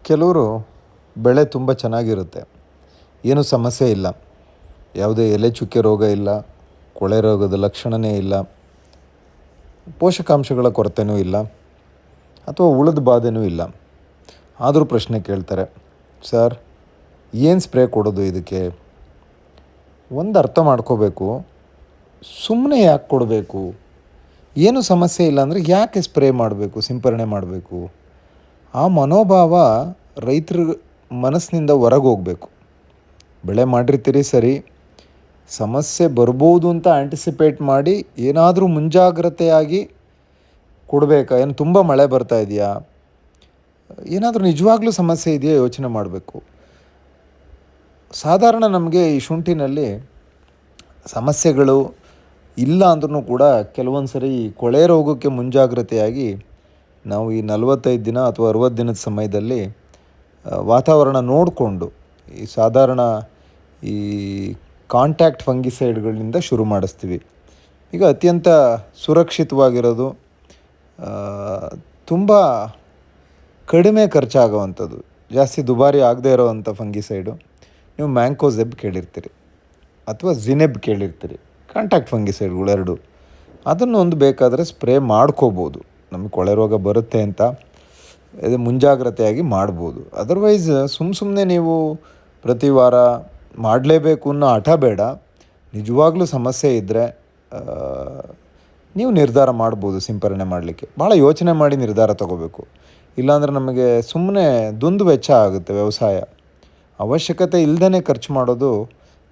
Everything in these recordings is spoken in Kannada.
ಕೆಲವರು ಬೆಳೆ ತುಂಬ ಚೆನ್ನಾಗಿರುತ್ತೆ, ಏನೂ ಸಮಸ್ಯೆ ಇಲ್ಲ, ಯಾವುದೇ ಎಲೆ ಚುಕ್ಕೆ ರೋಗ ಇಲ್ಲ, ಕೊಳೆ ರೋಗದ ಲಕ್ಷಣವೇ ಇಲ್ಲ, ಪೋಷಕಾಂಶಗಳ ಕೊರತೆಯೂ ಇಲ್ಲ ಅಥವಾ ಹುಳದ ಬಾಧೆನೂ ಇಲ್ಲ. ಆದರೂ ಪ್ರಶ್ನೆ ಕೇಳ್ತಾರೆ, ಸರ್ ಏನು ಸ್ಪ್ರೇ ಕೊಡೋದು ಇದಕ್ಕೆ? ಒಂದು ಅರ್ಥ ಮಾಡ್ಕೋಬೇಕು, ಸುಮ್ಮನೆ ಯಾಕೆ ಕೊಡಬೇಕು? ಏನೂ ಸಮಸ್ಯೆ ಇಲ್ಲ ಅಂದರೆ ಯಾಕೆ ಸ್ಪ್ರೇ ಮಾಡಬೇಕು, ಸಿಂಪರಣೆ ಮಾಡಬೇಕು? ಆ ಮನೋಭಾವ ರೈತರ ಮನಸ್ಸಿನಿಂದ ಹೊರಗೆ ಹೋಗಬೇಕು. ಬೆಳೆ ಮಾಡಿರ್ತೀರಿ ಸರಿ, ಸಮಸ್ಯೆ ಬರ್ಬೋದು ಅಂತ ಆ್ಯಂಟಿಸಿಪೇಟ್ ಮಾಡಿ ಏನಾದರೂ ಮುಂಜಾಗ್ರತೆಯಾಗಿ ಕೊಡಬೇಕಾ? ಏನು ತುಂಬ ಮಳೆ ಬರ್ತಾ ಇದೆಯಾ, ಏನಾದರೂ ನಿಜವಾಗ್ಲೂ ಸಮಸ್ಯೆ ಇದೆಯಾ ಯೋಚನೆ ಮಾಡಬೇಕು. ಸಾಧಾರಣ ನಮಗೆ ಈ ಶುಂಠಿನಲ್ಲಿ ಸಮಸ್ಯೆಗಳು ಇಲ್ಲ ಅಂದ್ರೂ ಕೂಡ ಕೆಲವೊಂದು ಸರಿ ಕೊಳೆ ರೋಗಕ್ಕೆ ಮುಂಜಾಗ್ರತೆಯಾಗಿ ನಾವು ಈ 45 ದಿನ ಅಥವಾ 60 ದಿನದ ಸಮಯದಲ್ಲಿ ವಾತಾವರಣ ನೋಡಿಕೊಂಡು ಈ ಸಾಧಾರಣ ಈ ಕಾಂಟ್ಯಾಕ್ಟ್ ಫಂಗಿಸೈಡ್ಗಳಿಂದ ಶುರು ಮಾಡಿಸ್ತೀವಿ. ಈಗ ಅತ್ಯಂತ ಸುರಕ್ಷಿತವಾಗಿರೋದು, ತುಂಬ ಕಡಿಮೆ ಖರ್ಚಾಗುವಂಥದ್ದು, ಜಾಸ್ತಿ ದುಬಾರಿ ಆಗದೇ ಇರೋವಂಥ ಫಂಗಿಸೈಡು ನೀವು ಮ್ಯಾಂಕೋಸೆಬ್ ಕೇಳಿರ್ತೀರಿ ಅಥವಾ ಜಿನೆಬ್ ಕೇಳಿರ್ತೀರಿ. ಕಾಂಟ್ಯಾಕ್ಟ್ ಫಂಗಿಸೈಡ್ಗಳು ಎರಡು, ಅದನ್ನು ಒಂದು ಬೇಕಾದರೆ ಸ್ಪ್ರೇ ಮಾಡ್ಕೋಬೋದು. ನಮಗೆ ಕೊಳೆ ರೋಗ ಬರುತ್ತೆ ಅಂತ ಇದು ಮುಂಜಾಗ್ರತೆಯಾಗಿ ಮಾಡ್ಬೋದು. ಅದರ್ವೈಸ್ ಸುಮ್ಮನೆ ನೀವು ಪ್ರತಿ ವಾರ ಮಾಡಲೇಬೇಕು ಅನ್ನೋ ಹಠ ಬೇಡ. ನಿಜವಾಗ್ಲೂ ಸಮಸ್ಯೆ ಇದ್ದರೆ ನೀವು ನಿರ್ಧಾರ ಮಾಡ್ಬೋದು ಸಿಂಪರಣೆ ಮಾಡಲಿಕ್ಕೆ. ಭಾಳ ಯೋಚನೆ ಮಾಡಿ ನಿರ್ಧಾರ ತಗೋಬೇಕು. ಇಲ್ಲಾಂದರೆ ನಮಗೆ ಸುಮ್ಮನೆ ದುಂದು ವೆಚ್ಚ ಆಗುತ್ತೆ. ವ್ಯವಸಾಯ ಅವಶ್ಯಕತೆ ಇಲ್ಲದೇ ಖರ್ಚು ಮಾಡೋದು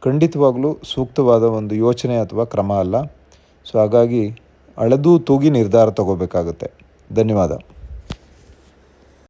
ಖಂಡಿತವಾಗ್ಲೂ ಸೂಕ್ತವಾದ ಒಂದು ಯೋಚನೆ ಅಥವಾ ಕ್ರಮ ಅಲ್ಲ. ಸೊ ಹಾಗಾಗಿ ಅಳೆದು ತೂಗಿ ನಿರ್ಧಾರ ತಗೋಬೇಕಾಗುತ್ತೆ. ಧನ್ಯವಾದ.